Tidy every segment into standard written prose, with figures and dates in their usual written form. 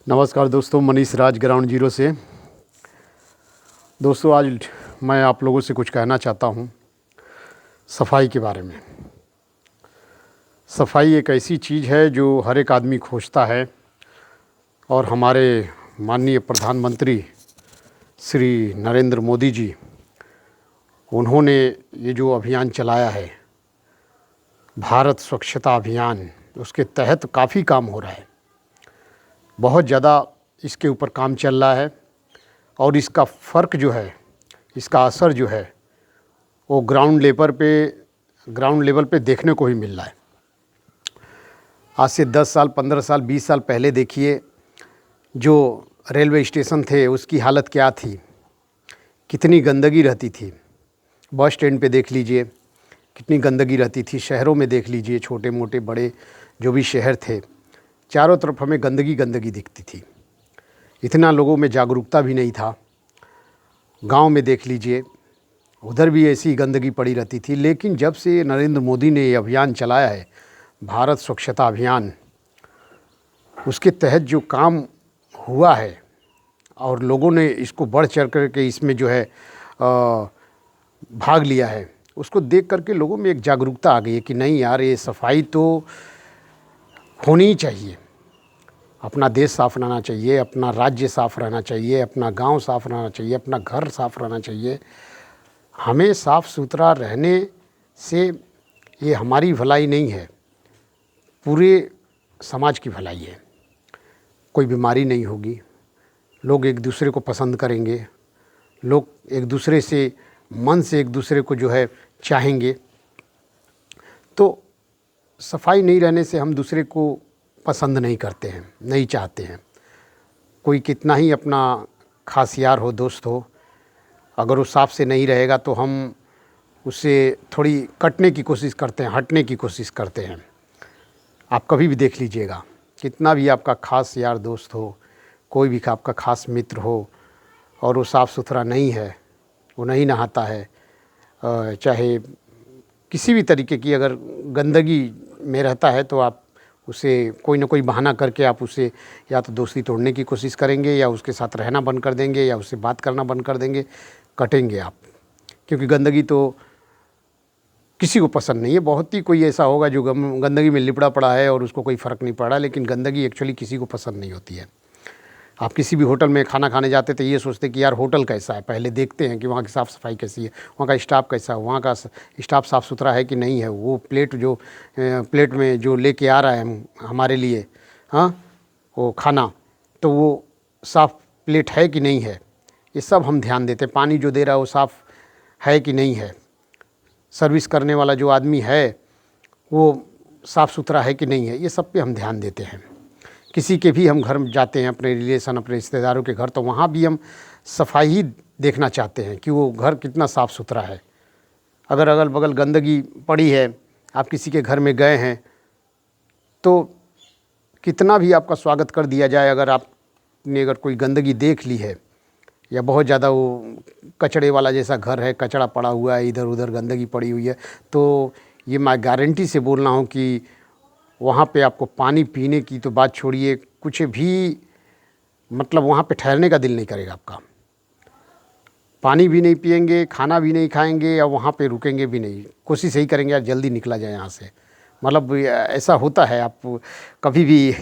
नमस्कार दोस्तों, मनीष राज ground zero से। दोस्तों, आज मैं आप लोगों से कुछ कहना चाहता हूँ सफाई के बारे में। सफाई एक ऐसी चीज़ है जो हर एक आदमी खोजता है और हमारे माननीय प्रधानमंत्री श्री नरेंद्र मोदी जी, उन्होंने ये जो अभियान चलाया है भारत स्वच्छता अभियान, उसके तहत काफ़ी काम हो रहा है। बहुत ज़्यादा इसके ऊपर काम चल रहा है और इसका फ़र्क जो है, इसका असर जो है वो ग्राउंड लेवल पे देखने को ही मिल रहा है। आज से 10 साल, 15 साल, 20 साल पहले देखिए जो रेलवे स्टेशन थे उसकी हालत क्या थी, कितनी गंदगी रहती थी। बस स्टैंड पे देख लीजिए कितनी गंदगी रहती थी। शहरों में देख लीजिए, छोटे मोटे बड़े जो भी शहर थे, चारों तरफ हमें गंदगी गंदगी दिखती थी। इतना लोगों में जागरूकता भी नहीं था। गांव में देख लीजिए, उधर भी ऐसी गंदगी पड़ी रहती थी। लेकिन जब से नरेंद्र मोदी ने ये अभियान चलाया है भारत स्वच्छता अभियान, उसके तहत जो काम हुआ है और लोगों ने इसको बढ़ चढ़ करके इसमें जो है भाग लिया है, उसको देख करके लोगों में एक जागरूकता आ गई है कि नहीं यार, ये सफाई तो होनी ही चाहिए। अपना देश साफ़ रहना चाहिए, अपना राज्य साफ़ रहना चाहिए, अपना गांव साफ़ रहना चाहिए, अपना घर साफ़ रहना चाहिए। हमें साफ़ सुथरा रहने से ये हमारी भलाई नहीं है, पूरे समाज की भलाई है। कोई बीमारी नहीं होगी, लोग एक दूसरे को पसंद करेंगे, लोग एक दूसरे से मन से एक दूसरे को जो है चाहेंगे। तो सफाई नहीं रहने से हम दूसरे को पसंद नहीं करते हैं, नहीं चाहते हैं। कोई कितना ही अपना खास यार हो, दोस्त हो, अगर वो साफ से नहीं रहेगा तो हम उससे थोड़ी कटने की कोशिश करते हैं, हटने की कोशिश करते हैं। आप कभी भी देख लीजिएगा, कितना भी आपका खास यार दोस्त हो, कोई भी आपका खास मित्र हो और वो साफ़ सुथरा नहीं है, वो नहीं नहाता है, चाहे किसी भी तरीके की अगर गंदगी में रहता है, तो आप उसे कोई ना कोई बहाना करके आप उसे या तो दोस्ती तोड़ने की कोशिश करेंगे, या उसके साथ रहना बंद कर देंगे, या उससे बात करना बंद कर देंगे, कटेंगे आप। क्योंकि गंदगी तो किसी को पसंद नहीं है। बहुत ही कोई ऐसा होगा जो गंदगी में लिपड़ा पड़ा है और उसको कोई फ़र्क नहीं पड़ा, लेकिन गंदगी एक्चुअली किसी को पसंद नहीं होती है। आप किसी भी होटल में खाना खाने जाते तो ये सोचते कि यार होटल कैसा है, पहले देखते हैं कि वहाँ की साफ़ सफाई कैसी है, वहाँ का स्टाफ कैसा है, वहाँ का स्टाफ साफ़ सुथरा है कि नहीं है, वो प्लेट में जो लेके आ रहा है हमारे लिए, हाँ, वो खाना, तो वो साफ़ प्लेट है कि नहीं है, ये सब हम ध्यान देते हैं। पानी जो दे रहा है वो साफ़ है कि नहीं है, सर्विस करने वाला जो आदमी है वो साफ़ सुथरा है कि नहीं है, ये सब पे हम ध्यान देते हैं। किसी के भी हम घर में जाते हैं, अपने रिलेशन, अपने रिश्तेदारों के घर, तो वहाँ भी हम सफाई ही देखना चाहते हैं कि वो घर कितना साफ़ सुथरा है। अगर अगल बगल गंदगी पड़ी है, आप किसी के घर में गए हैं, तो कितना भी आपका स्वागत कर दिया जाए, अगर कोई गंदगी देख ली है या बहुत ज़्यादा वो कचड़े वाला जैसा घर है, कचड़ा पड़ा हुआ है, इधर उधर गंदगी पड़ी हुई है, तो ये मैं गारंटी से बोल रहा हूँ कि वहाँ पे आपको पानी पीने की तो बात छोड़िए, कुछ भी मतलब वहाँ पे ठहरने का दिल नहीं करेगा आपका। पानी भी नहीं पिएंगे, खाना भी नहीं खाएंगे, और वहाँ पे रुकेंगे भी नहीं, कोशिश यही करेंगे यार जल्दी निकला जाए यहाँ से। मतलब ऐसा होता है। आप कभी भी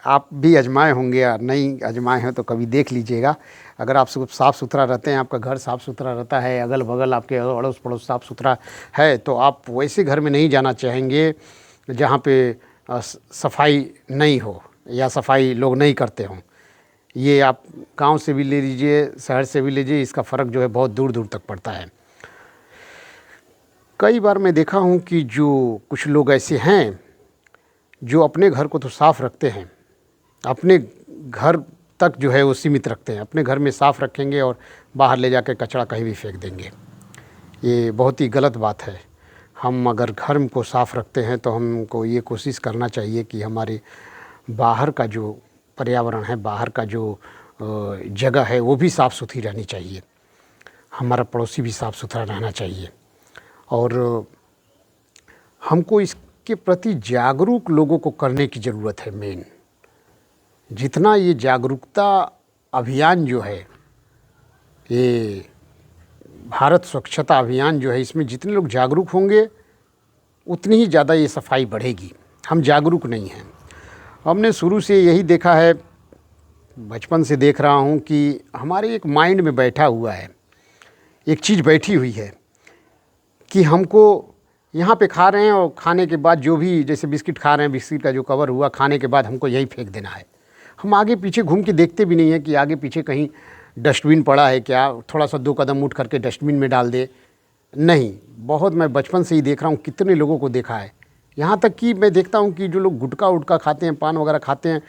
आप भी आजमाए होंगे, या नहीं आजमाए हैं तो कभी देख लीजिएगा। अगर आप साफ़ सुथरा रहते हैं, आपका घर साफ़ सुथरा रहता है, अगल बगल आपके अड़ोस पड़ोस साफ़ सुथरा है, तो आप वैसे घर में नहीं जाना चाहेंगे जहाँ पे सफाई नहीं हो या सफाई लोग नहीं करते हों। ये आप गांव से भी ले लीजिए, शहर से भी लीजिए, इसका फ़र्क जो है बहुत दूर दूर तक पड़ता है। कई बार मैं देखा हूँ कि जो कुछ लोग ऐसे हैं जो अपने घर को तो साफ़ रखते हैं, अपने घर तक जो है वो सीमित रखते हैं, अपने घर में साफ़ रखेंगे और बाहर ले जाकर कचरा कहीं भी फेंक देंगे। ये बहुत ही गलत बात है। हम अगर घर को साफ़ रखते हैं तो हमको ये कोशिश करना चाहिए कि हमारे बाहर का जो पर्यावरण है, बाहर का जो जगह है, वो भी साफ़ सुथरी रहनी चाहिए। हमारा पड़ोसी भी साफ़ सुथरा रहना चाहिए। और हमको इसके प्रति जागरूक लोगों को करने की ज़रूरत है। मेन जितना ये जागरूकता अभियान जो है, ये भारत स्वच्छता अभियान जो है, इसमें जितने लोग जागरूक होंगे उतनी ही ज़्यादा ये सफाई बढ़ेगी। हम जागरूक नहीं हैं। हमने शुरू से यही देखा है, बचपन से देख रहा हूँ कि हमारे एक माइंड में बैठा हुआ है, एक चीज़ बैठी हुई है कि हमको यहाँ पे खा रहे हैं और खाने के बाद जो भी, जैसे बिस्किट खा रहे हैं, बिस्किट का जो कवर हुआ, खाने के बाद हमको यही फेंक देना है। हम आगे पीछे घूम के देखते भी नहीं हैं कि आगे पीछे कहीं डस्टबिन पड़ा है क्या, थोड़ा सा 2 कदम उठ करके डस्टबिन में डाल दे। नहीं, बहुत मैं बचपन से ही देख रहा हूँ, कितने लोगों को देखा है। यहाँ तक कि मैं देखता हूँ कि जो लोग गुटखा उटका खाते हैं, पान वगैरह खाते हैं,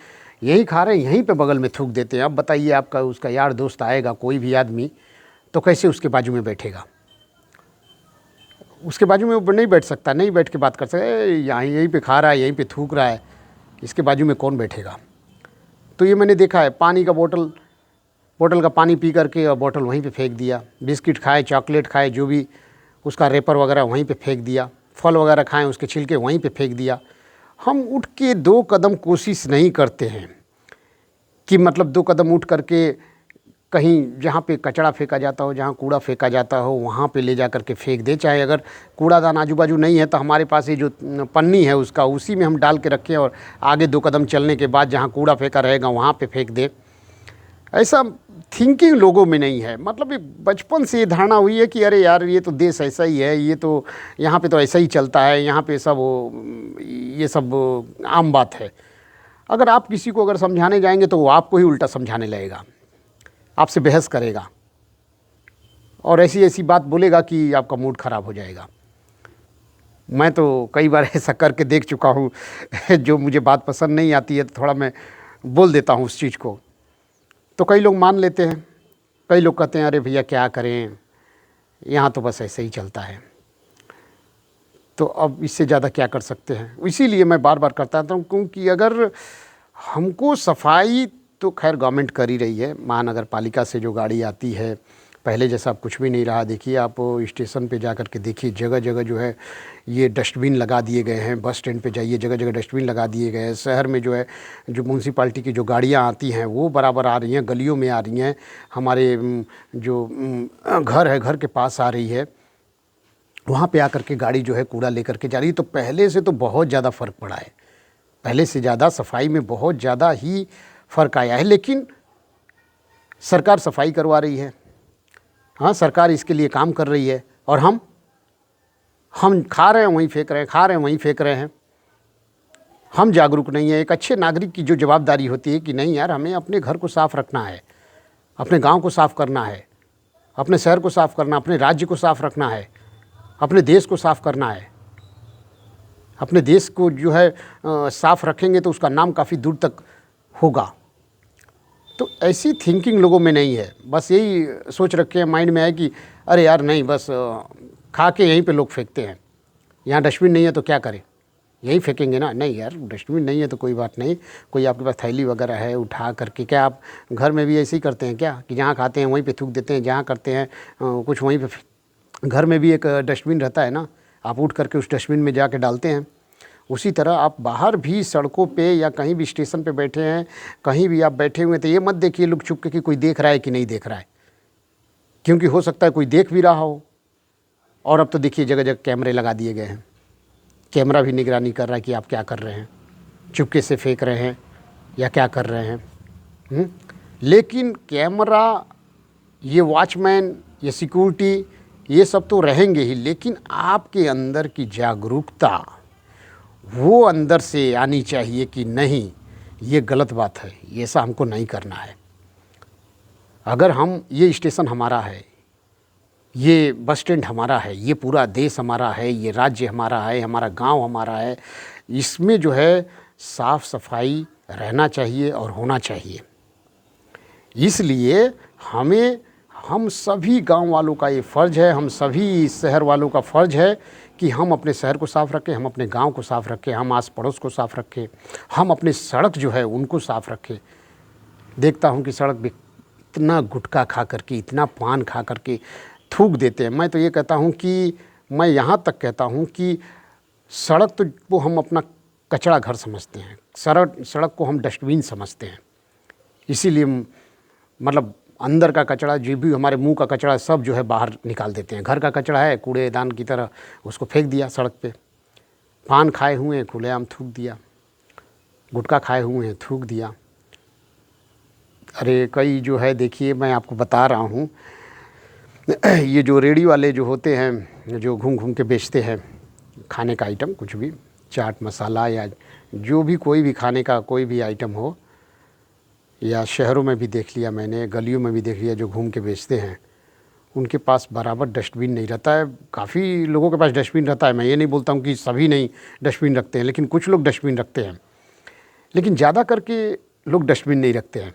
यही खा रहे हैं, यहीं पे बगल में थूक देते हैं। अब बताइए, आपका उसका यार दोस्त आएगा कोई भी आदमी, तो कैसे उसके बाजू में बैठेगा? उसके बाजू में वो नहीं बैठ सकता, नहीं बैठ के बात कर सकता, यहाँ यहीं पे खा रहा है, यहीं पे थूक रहा है, इसके बाजू में कौन बैठेगा? तो ये मैंने देखा है। पानी का बोतल का पानी पी करके और बोतल वहीं पे फेंक दिया। बिस्किट खाए, चॉकलेट खाए, जो भी उसका रेपर वगैरह वहीं पे फेंक दिया। फल वगैरह खाएं, उसके छिलके वहीं पे फेंक दिया। हम उठ के 2 कदम कोशिश नहीं करते हैं कि मतलब 2 कदम उठ करके कहीं जहाँ पे कचरा फेंका जाता हो, जहाँ कूड़ा फेंका जाता हो, वहाँ पे ले जा कर के फेंक दे। चाहे अगर कूड़ादान आजू बाजू नहीं है तो हमारे पास ये जो पन्नी है उसका, उसी में हम डाल के रखें और आगे 2 कदम चलने के बाद जहाँ कूड़ा फेंका रहेगा वहाँ पे फेंक दें। ऐसा थिंकिंग लोगों में नहीं है। मतलब एक बचपन से ये धारणा हुई है कि अरे यार, ये तो देश ऐसा ही है, ये तो यहाँ पे तो ऐसा ही चलता है, यहाँ पे ये सब आम बात है। अगर आप किसी को अगर समझाने जाएंगे तो वो आपको ही उल्टा समझाने लगेगा, आपसे बहस करेगा और ऐसी ऐसी बात बोलेगा कि आपका मूड ख़राब हो जाएगा। मैं तो कई बार ऐसा करके देख चुका हूँ। जो मुझे बात पसंद नहीं आती है तो थोड़ा मैं बोल देता हूँ उस चीज़ को, तो कई लोग मान लेते हैं। कई लोग कहते हैं अरे भैया क्या करें, यहाँ तो बस ऐसे ही चलता है। तो अब इससे ज़्यादा क्या कर सकते हैं? इसीलिए मैं बार बार करता हूँ, क्योंकि अगर हमको सफाई तो खैर गवर्नमेंट कर ही रही है। महानगर पालिका से जो गाड़ी आती है, पहले जैसा अब कुछ भी नहीं रहा। देखिए आप स्टेशन पे जा कर के देखिए, जगह जगह जो है ये डस्टबिन लगा दिए गए हैं। बस स्टैंड पे जाइए, जगह जगह डस्टबिन लगा दिए गए हैं। शहर में जो है, जो म्यूनसिपाल्टी की जो गाड़ियाँ आती हैं वो बराबर आ रही हैं, गलियों में आ रही हैं, हमारे जो घर है घर के पास आ रही है, वहाँ पे आकर के गाड़ी जो है कूड़ा लेकर के जा रही है। तो पहले से तो बहुत ज़्यादा फ़र्क पड़ा है, पहले से ज़्यादा सफाई में बहुत ज़्यादा ही फ़र्क आया है। लेकिन सरकार सफाई करवा रही है, हाँ सरकार इसके लिए काम कर रही है, और हम खा रहे हैं वहीं फेंक रहे हैं, खा रहे हैं वहीं फेंक रहे हैं। हम जागरूक नहीं है। एक अच्छे नागरिक की जो जवाबदारी होती है कि नहीं यार, हमें अपने घर को साफ़ रखना है, अपने गांव को साफ़ करना है, अपने शहर को साफ़ करना, अपने राज्य को साफ़ रखना है, अपने देश को साफ़ करना है। अपने देश को जो है साफ़ रखेंगे तो उसका नाम काफ़ी दूर तक होगा। तो ऐसी थिंकिंग लोगों में नहीं है। बस यही सोच रखे हैं माइंड में है कि अरे यार नहीं, बस खा के यहीं पे लोग फेंकते हैं, यहाँ डस्टबिन नहीं है तो क्या करें, यहीं फेंकेंगे ना। नहीं यार, डस्टबिन नहीं है तो कोई बात नहीं, कोई आपके पास थैली वगैरह है, उठा करके, क्या आप घर में भी ऐसे ही करते हैं क्या कि जहाँ खाते हैं वहीं पे थूक देते हैं, जहाँ करते हैं कुछ वहीं पे। घर में भी एक डस्टबिन रहता है ना, आप उठ करके उस डस्टबिन में जा के डालते हैं। उसी तरह आप बाहर भी सड़कों पे या कहीं भी स्टेशन पे बैठे हैं, कहीं भी आप बैठे हुए हैं, तो ये मत देखिए लुक छुप के कि कोई देख रहा है कि नहीं देख रहा है, क्योंकि हो सकता है कोई देख भी रहा हो। और अब तो देखिए जगह जगह कैमरे लगा दिए गए हैं, कैमरा भी निगरानी कर रहा है कि आप क्या कर रहे हैं, चुपके से फेंक रहे हैं या क्या कर रहे हैं। लेकिन कैमरा, ये वॉचमैन, ये सिक्योरिटी, ये सब तो रहेंगे ही, लेकिन आपके अंदर की जागरूकता वो अंदर से आनी चाहिए कि नहीं, ये गलत बात है, ये ऐसा हमको नहीं करना है। अगर हम, ये स्टेशन हमारा है, ये बस स्टैंड हमारा है, ये पूरा देश हमारा है, ये राज्य हमारा है, हमारा गांव हमारा है, इसमें जो है साफ़ सफाई रहना चाहिए और होना चाहिए। इसलिए हम सभी गांव वालों का ये फ़र्ज़ है, हम सभी शहर वालों का फ़र्ज़ है कि हम अपने शहर को साफ़ रखें, हम अपने गांव को साफ़ रखें, हम आस पड़ोस को साफ़ रखें, हम अपने सड़क जो है उनको साफ़ रखें। देखता हूं कि सड़क भी इतना गुटखा खा करके, इतना पान खा करके थूक देते हैं। मैं तो ये कहता हूं कि, मैं यहाँ तक कहता हूं कि सड़क तो वो हम अपना कचरा घर समझते हैं, सड़क को हम डस्टबिन समझते हैं। इसीलिए मतलब अंदर का कचरा, जो भी हमारे मुंह का कचरा, सब जो है बाहर निकाल देते हैं। घर का कचरा है कूड़ेदान की तरह उसको फेंक दिया सड़क पे। पान खाए हुए हैं खुलेआम थूक दिया, गुटखा खाए हुए हैं थूक दिया। अरे कई जो है, देखिए मैं आपको बता रहा हूँ, ये जो रेडी वाले जो होते हैं, जो घूम घूम के बेचते हैं खाने का आइटम, कुछ भी चाट मसाला या जो भी कोई भी खाने का कोई भी आइटम हो, या शहरों में भी देख लिया मैंने, गलियों में भी देख लिया, जो घूम के बेचते हैं उनके पास बराबर डस्टबिन नहीं रहता है। काफ़ी लोगों के पास डस्टबिन रहता है, मैं ये नहीं बोलता हूँ कि सभी नहीं डस्टबिन रखते हैं, लेकिन कुछ लोग डस्टबिन रखते हैं, लेकिन ज़्यादा करके लोग डस्टबिन नहीं रखते हैं।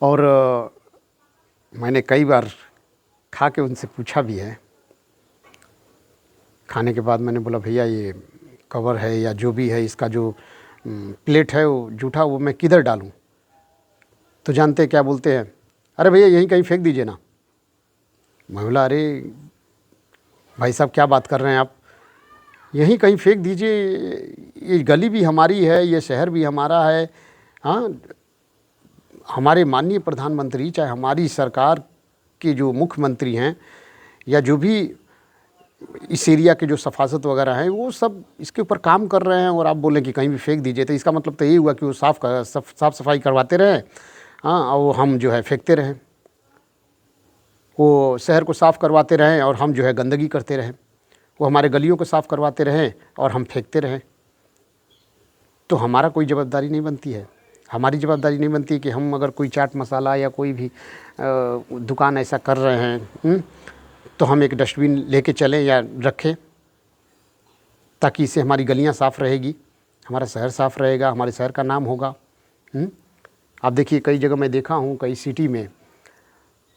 और मैंने कई बार खा के उनसे पूछा भी है, खाने के बाद मैंने बोला भैया ये कवर है या जो भी है, इसका जो प्लेट है वो जूठा, वो मैं किधर डालूं? तो जानते हैं क्या बोलते हैं? अरे भैया यहीं कहीं फेंक दीजिए ना। मैं बोला अरे भाई साहब क्या बात कर रहे हैं आप, यहीं कहीं फेंक दीजिए, ये गली भी हमारी है, ये शहर भी हमारा है। हाँ, हमारे माननीय प्रधानमंत्री, चाहे हमारी सरकार के जो मुख्यमंत्री हैं या जो भी इस एरिया के जो सफासत वगैरह हैं, वो सब इसके ऊपर काम कर रहे हैं, और आप बोलें कि कहीं भी फेंक दीजिए, तो इसका मतलब तो यही हुआ कि वो साफ़ सफाई करवाते रहें, हाँ, और हम जो है फेंकते रहें। वो शहर को साफ़ करवाते रहें और हम जो है गंदगी करते रहें। वो हमारे गलियों को साफ़ करवाते रहें और हम फेंकते रहें। तो हमारा कोई जवाबदारी नहीं बनती है, हमारी जवाबदारी नहीं बनती कि हम अगर कोई चाट मसाला या कोई भी दुकान ऐसा कर रहे हैं, तो हम एक डस्टबिन लेके चलें या रखें, ताकि इससे हमारी गलियां साफ़ रहेगी, हमारा शहर साफ़ रहेगा, हमारे शहर का नाम होगा। आप देखिए कई जगह मैं देखा हूँ, कई सिटी में,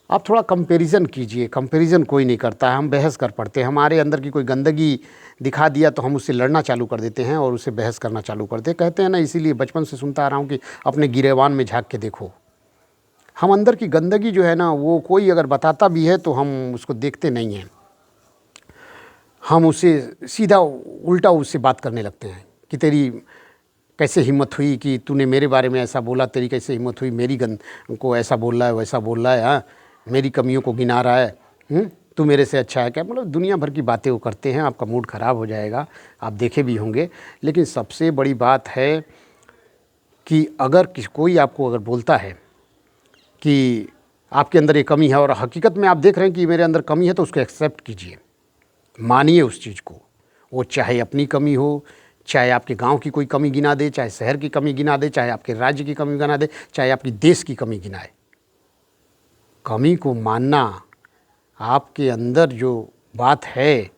आप थोड़ा कंपैरिजन कीजिए, कंपैरिजन कोई नहीं करता है, हम बहस कर पड़ते हैं। हमारे अंदर की कोई गंदगी दिखा दिया तो हम उससे लड़ना चालू कर देते हैं और उससे बहस करना चालू करते हैं। कहते हैं ना, इसीलिए बचपन से सुनता आ रहा हूँ कि अपने गिरेबान में झांक के देखो। हम अंदर की गंदगी जो है ना, वो कोई अगर बताता भी है तो हम उसको देखते नहीं हैं, हम उसे सीधा उल्टा उससे बात करने लगते हैं कि तेरी कैसे हिम्मत हुई कि तूने मेरे बारे में ऐसा बोला, तेरी कैसे हिम्मत हुई मेरी को ऐसा बोल रहा है, वैसा बोल रहा है, हाँ, मेरी कमियों को गिना रहा है, तू मेरे से अच्छा है क्या? मतलब दुनिया भर की बातें वो करते हैं, आपका मूड ख़राब हो जाएगा, आप देखे भी होंगे। लेकिन सबसे बड़ी बात है कि अगर कोई आपको अगर बोलता है कि आपके अंदर ये कमी है और हकीकत में आप देख रहे हैं कि मेरे अंदर कमी है, तो उसको एक्सेप्ट कीजिए, मानिए उस चीज़ को। वो चाहे अपनी कमी हो, चाहे आपके गांव की कोई कमी गिना दे, चाहे शहर की कमी गिना दे, चाहे आपके राज्य की कमी गिना दे, चाहे आपकी देश की कमी गिनाए, कमी को मानना, आपके अंदर जो बात है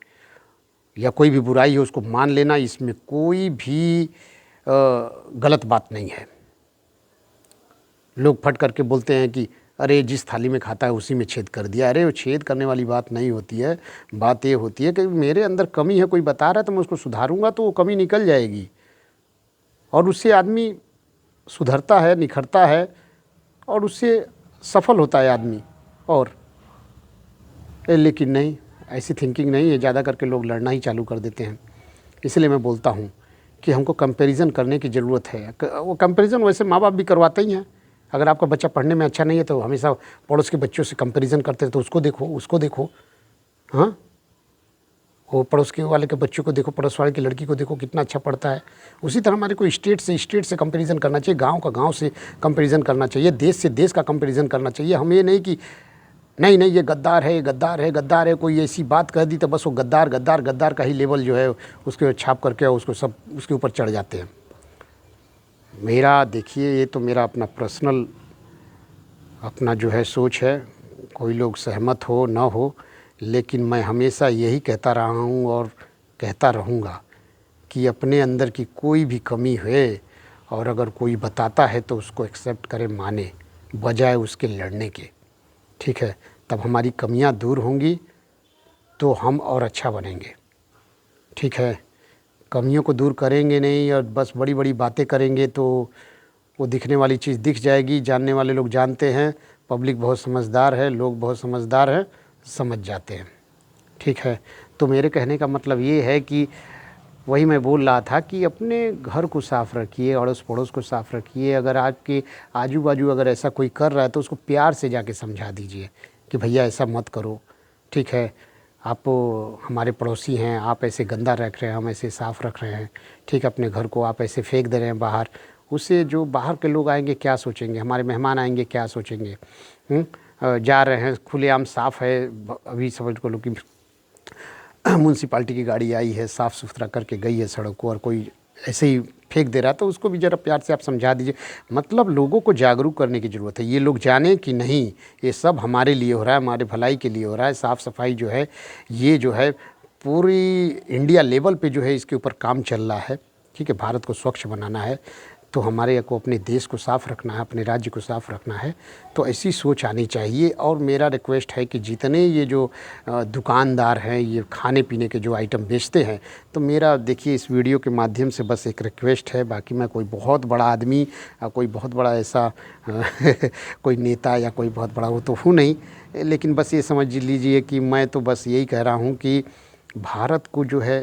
या कोई भी बुराई है उसको मान लेना, इसमें कोई भी गलत बात नहीं है। लोग फट करके बोलते हैं कि अरे जिस थाली में खाता है उसी में छेद कर दिया। अरे वो छेद करने वाली बात नहीं होती है, बात ये होती है कि मेरे अंदर कमी है, कोई बता रहा है तो मैं उसको सुधारूंगा तो वो कमी निकल जाएगी, और उससे आदमी सुधरता है, निखरता है, और उससे सफल होता है आदमी। और लेकिन नहीं, ऐसी थिंकिंग नहीं है, ज़्यादा करके लोग लड़ना ही चालू कर देते हैं। इसलिए मैं बोलता हूँ कि हमको कंपैरिजन करने की ज़रूरत है। वो कंपैरिजन वैसे माँ बाप भी करवाते ही हैं। अगर आपका बच्चा पढ़ने में अच्छा नहीं है तो हमेशा पड़ोस के बच्चों से कंपैरिजन करते हैं, तो उसको देखो, उसको देखो, हाँ, वो पड़ोस के वाले के बच्चों को देखो, पड़ोस वाले की लड़की को देखो कितना अच्छा पढ़ता है। उसी तरह हमारे को स्टेट से कंपैरिजन करना चाहिए, गांव का गांव से कंपैरिजन करना चाहिए, देश से देश का कंपैरिजन करना चाहिए। हम ये नहीं कि नहीं नहीं ये गद्दार है, ये गद्दार है, गद्दार है, कोई ऐसी बात कह दी तो बस वो गद्दार गद्दार गद्दार का ही लेवल जो है उसके छाप करके उसको सब उसके ऊपर चढ़ जाते हैं। मेरा देखिए, ये तो मेरा अपना पर्सनल अपना जो है सोच है, कोई लोग सहमत हो ना हो, लेकिन मैं हमेशा यही कहता रहा हूँ और कहता रहूँगा कि अपने अंदर की कोई भी कमी है और अगर कोई बताता है तो उसको एक्सेप्ट करें, माने, बजाय उसके लड़ने के। ठीक है, तब हमारी कमियां दूर होंगी तो हम और अच्छा बनेंगे। ठीक है, कमियों को दूर करेंगे नहीं और बस बड़ी बड़ी बातें करेंगे तो वो दिखने वाली चीज़ दिख जाएगी, जानने वाले लोग जानते हैं, पब्लिक बहुत समझदार है, लोग बहुत समझदार हैं, समझ जाते हैं। ठीक है, तो मेरे कहने का मतलब ये है कि वही मैं बोल रहा था कि अपने घर को साफ़ रखिए, अड़ोस पड़ोस को साफ़ रखिए। अगर आपके आजू बाजू अगर ऐसा कोई कर रहा है तो उसको प्यार से जाके समझा दीजिए कि भैया ऐसा मत करो, ठीक है, आप हमारे पड़ोसी हैं, आप ऐसे गंदा रख रहे हैं, हम ऐसे साफ़ रख रहे हैं, ठीक है, अपने घर को आप ऐसे फेंक दे रहे हैं बाहर, उससे जो बाहर के लोग आएंगे क्या सोचेंगे, हमारे मेहमान आएंगे क्या सोचेंगे। जा रहे हैं खुलेआम साफ़ है, अभी समझ को लो कि म्यूनसिपाल्टी की गाड़ी आई है, साफ़ सुथरा करके गई है सड़क को, और कोई ऐसे ही फेंक दे रहा है, तो उसको भी ज़रा प्यार से आप समझा दीजिए। मतलब लोगों को जागरूक करने की ज़रूरत है। ये लोग जाने कि नहीं, ये सब हमारे लिए हो रहा है, हमारे भलाई के लिए हो रहा है। साफ़ सफाई जो है, ये जो है पूरी इंडिया लेवल पे जो है इसके ऊपर काम चल रहा है, ठीक है। भारत को स्वच्छ बनाना है तो हमारे को अपने देश को साफ़ रखना है, अपने राज्य को साफ़ रखना है, तो ऐसी सोच आनी चाहिए। और मेरा रिक्वेस्ट है कि जितने ये जो दुकानदार हैं, ये खाने पीने के जो आइटम बेचते हैं, तो मेरा देखिए इस वीडियो के माध्यम से बस एक रिक्वेस्ट है। बाकी मैं कोई बहुत बड़ा आदमी, कोई बहुत बड़ा ऐसा कोई नेता या कोई बहुत बड़ा वो तो हूँ नहीं, लेकिन बस ये समझ लीजिए कि मैं तो बस यही कह रहा हूँ कि भारत को जो है,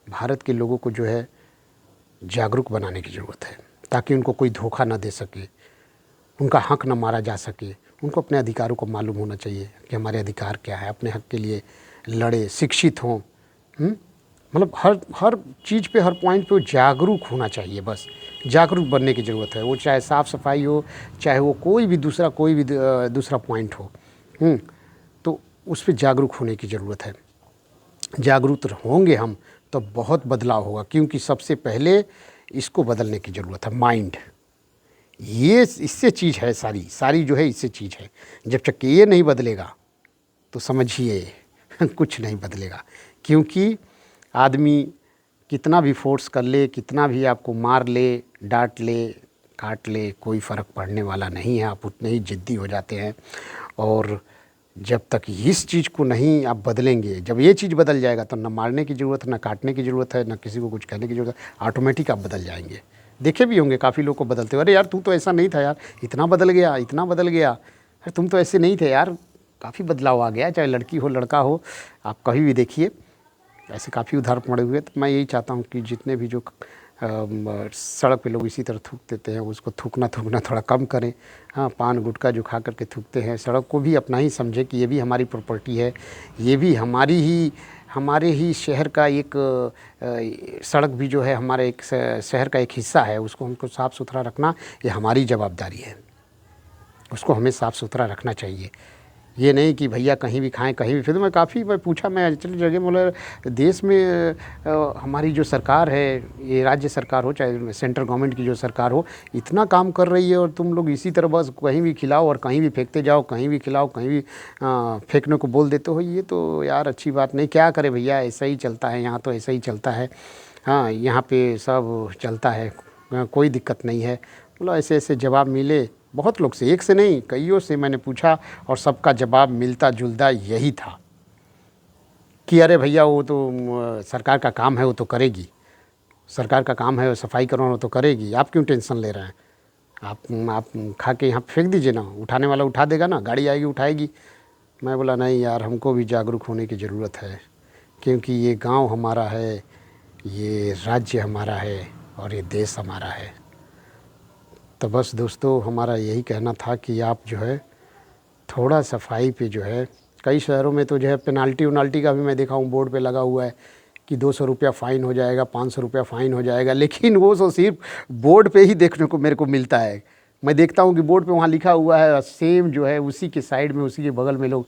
भारत के लोगों को जो है जागरूक बनाने की ज़रूरत है, ताकि उनको कोई धोखा ना दे सके, उनका हक ना मारा जा सके। उनको अपने अधिकारों को मालूम होना चाहिए कि हमारे अधिकार क्या है, अपने हक के लिए लड़े, शिक्षित हों। मतलब हर हर चीज़ पे, हर पॉइंट पे वो जागरूक होना चाहिए। बस जागरूक बनने की ज़रूरत है। वो चाहे साफ़ सफाई हो, चाहे वो कोई भी दूसरा पॉइंट हो, तो उस पर जागरूक होने की ज़रूरत है। जागरूक होंगे हम तो बहुत बदलाव होगा, क्योंकि सबसे पहले इसको बदलने की ज़रूरत है, माइंड। ये इससे चीज़ है, सारी जो है इससे चीज़ है। जब तक कि ये नहीं बदलेगा तो समझिए कुछ नहीं बदलेगा। क्योंकि आदमी कितना भी फोर्स कर ले, कितना भी आपको मार ले, डांट ले, काट ले, कोई फ़र्क पड़ने वाला नहीं है। आप उतने ही ज़िद्दी हो जाते हैं। और जब तक इस चीज़ को नहीं आप बदलेंगे, जब ये चीज़ बदल जाएगा तो न मारने की ज़रूरत है, न काटने की ज़रूरत है, न किसी को कुछ कहने की ज़रूरत है। ऑटोमेटिक आप बदल जाएंगे। देखे भी होंगे काफ़ी लोग को बदलते हुए, अरे यार तू तो ऐसा नहीं था यार, इतना बदल गया, इतना बदल गया, अरे तुम तो ऐसे नहीं थे यार, काफ़ी बदलाव आ गया। चाहे लड़की हो लड़का हो, आप कभी भी देखिए, ऐसे काफ़ी उदाहरण पड़े हुए। तो मैं यही चाहता हूँ कि जितने भी जो सड़क पे लोग इसी तरह थूक देते हैं, उसको थूकना थोड़ा कम करें। हाँ, पान गुटखा जो खा करके थूकते हैं, सड़क को भी अपना ही समझे कि ये भी हमारी प्रॉपर्टी है, ये भी हमारे ही शहर का एक सड़क भी जो है हमारे एक शहर का एक हिस्सा है। उसको हमको साफ़ सुथरा रखना ये हमारी जवाबदारी है। उसको हमें साफ़ सुथरा रखना चाहिए। ये नहीं कि भैया कहीं भी खाएं, कहीं भी। फिर मैं पूछा, मैं एक्चुअली जगह बोला, देश में हमारी जो सरकार है, ये राज्य सरकार हो चाहे सेंट्रल गवर्नमेंट की जो सरकार हो, इतना काम कर रही है और तुम लोग इसी तरह बस कहीं भी खिलाओ और कहीं भी फेंकते जाओ, कहीं भी खिलाओ, कहीं भी फेंकने को बोल देते हो। ये तो यार अच्छी बात नहीं। क्या करे भैया, ऐसा ही चलता है यहाँ, तो ऐसा ही चलता है। हाँ, यहाँ पे सब चलता है, कोई दिक्कत नहीं है। बोला ऐसे ऐसे जवाब मिले बहुत लोग से, एक से नहीं कईयों से मैंने पूछा, और सबका जवाब मिलता जुलता यही था कि अरे भैया वो तो सरकार का काम है, वो तो करेगी, सरकार का काम है सफाई करवाना, तो करेगी, आप क्यों टेंशन ले रहे हैं। आप खा के यहाँ फेंक दीजिए ना, उठाने वाला उठा देगा ना, गाड़ी आएगी उठाएगी। मैं बोला नहीं यार, हमको भी जागरूक होने की ज़रूरत है, क्योंकि ये गांव हमारा है, ये राज्य हमारा है, और ये देश हमारा है। तो बस दोस्तों, हमारा यही कहना था कि आप जो है थोड़ा सफाई पे जो है, कई शहरों में तो जो है पेनाल्टी उनाल्टी का भी मैं देखा हूँ बोर्ड पे लगा हुआ है कि 200 रुपया फ़ाइन हो जाएगा, 500 रुपया फ़ाइन हो जाएगा। लेकिन वो तो सिर्फ बोर्ड पे ही देखने को मेरे को मिलता है। मैं देखता हूँ कि बोर्ड पे वहाँ लिखा हुआ है, सेम जो है उसी के साइड में, उसी के बगल में लोग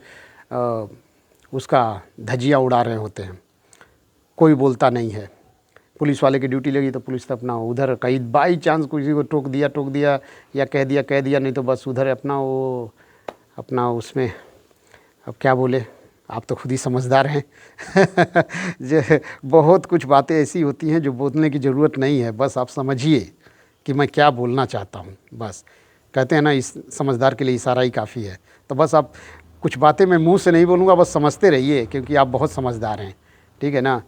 उसका धज्जियाँ उड़ा रहे होते हैं, कोई बोलता नहीं है। पुलिस वाले की ड्यूटी लगी तो पुलिस तो अपना उधर, कहीं बाई चांस किसी को टोक दिया या कह दिया, नहीं तो बस उधर अपना उसमें, अब क्या बोले, आप तो खुद ही समझदार हैं। जो बहुत कुछ बातें ऐसी होती हैं जो बोलने की ज़रूरत नहीं है, बस आप समझिए कि मैं क्या बोलना चाहता हूँ। बस कहते हैं ना, इस समझदार के लिए इशारा ही काफ़ी है। तो बस आप कुछ बातें मैं मुंह से नहीं बोलूँगा, बस समझते रहिए, क्योंकि आप बहुत समझदार हैं, ठीक है ना।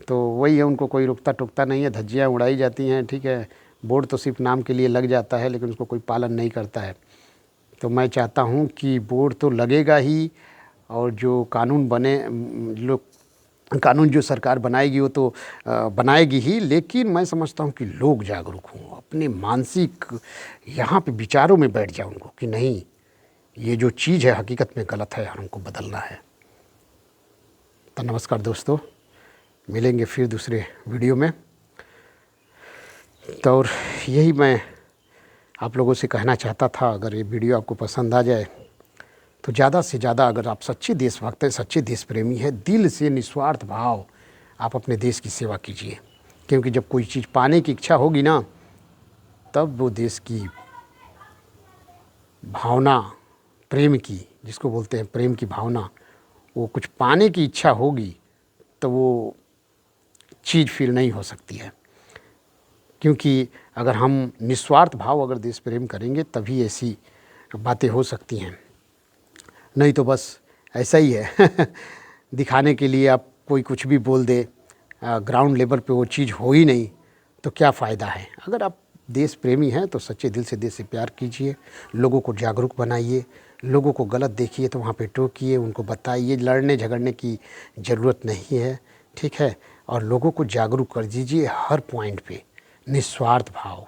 तो वही है, उनको कोई रुकता टुकता नहीं है, धज्जियाँ उड़ाई जाती हैं, ठीक है। बोर्ड तो सिर्फ नाम के लिए लग जाता है, लेकिन उसको कोई पालन नहीं करता है। तो मैं चाहता हूँ कि बोर्ड तो लगेगा ही, और जो कानून बने, लोग कानून जो सरकार बनाएगी वो तो बनाएगी ही, लेकिन मैं समझता हूँ कि लोग जागरूक हों, अपने मानसिक यहाँ पे विचारों में बैठ जाए उनको कि नहीं, ये जो चीज़ है हकीकत में गलत है और हमको बदलना है। तो नमस्कार दोस्तों, मिलेंगे फिर दूसरे वीडियो में। तो और यही मैं आप लोगों से कहना चाहता था, अगर ये वीडियो आपको पसंद आ जाए तो ज़्यादा से ज़्यादा, अगर आप सच्चे देशभक्त हैं, सच्चे देश प्रेमी हैं, दिल से निस्वार्थ भाव आप अपने देश की सेवा कीजिए। क्योंकि जब कोई चीज़ पाने की इच्छा होगी ना, तब वो देश की भावना, प्रेम की, जिसको बोलते हैं प्रेम की भावना, वो कुछ पाने की इच्छा होगी तो वो चीज़ फिर नहीं हो सकती है। क्योंकि अगर हम निस्वार्थ भाव अगर देश प्रेम करेंगे तभी ऐसी बातें हो सकती हैं, नहीं तो बस ऐसा ही है दिखाने के लिए आप कोई कुछ भी बोल दे, ग्राउंड लेवल पे वो चीज़ हो ही नहीं तो क्या फ़ायदा है। अगर आप देश प्रेमी हैं तो सच्चे दिल से देश से प्यार कीजिए, लोगों को जागरूक बनाइए, लोगों को गलत देखिए तो वहाँ पे टोकिए, उनको बताइए, लड़ने झगड़ने की ज़रूरत नहीं है, ठीक है। और लोगों को जागरूक कर दीजिए हर पॉइंट पे, निस्वार्थ भाव।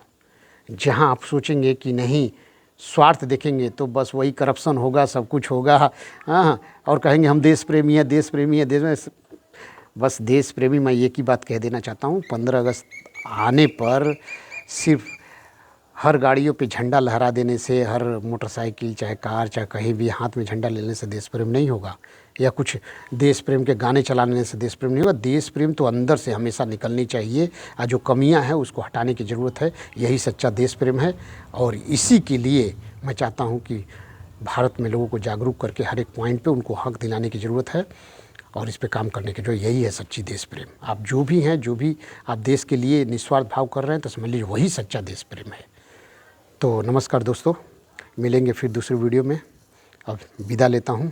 जहाँ आप सोचेंगे कि नहीं स्वार्थ देखेंगे तो बस वही करप्शन होगा, सब कुछ होगा, हाँ, और कहेंगे हम देश प्रेमी हैं, देश प्रेमी है, देश में बस देश प्रेमी। मैं एक ही बात कह देना चाहता हूँ, 15 अगस्त आने पर सिर्फ हर गाड़ियों पे झंडा लहरा देने से, हर मोटरसाइकिल चाहे कार चाहे कहीं भी हाथ में झंडा लेने से देश प्रेम नहीं होगा, या कुछ देश प्रेम के गाने चलाने से देश प्रेम नहीं होगा। देश प्रेम तो अंदर से हमेशा निकलनी चाहिए, और जो कमियां हैं उसको हटाने की ज़रूरत है। यही सच्चा देश प्रेम है, और इसी के लिए मैं चाहता हूँ कि भारत में लोगों को जागरूक करके हर एक पॉइंट पर उनको हक दिलाने की ज़रूरत है, और इस पे काम करने के जो यही है सच्ची देश प्रेम। आप जो भी हैं, जो भी आप देश के लिए निस्वार्थ भाव कर रहे हैं, तो समझ लीजिए वही सच्चा देश प्रेम है। तो नमस्कार दोस्तों, मिलेंगे फिर दूसरे वीडियो में। अब विदा लेता हूँ।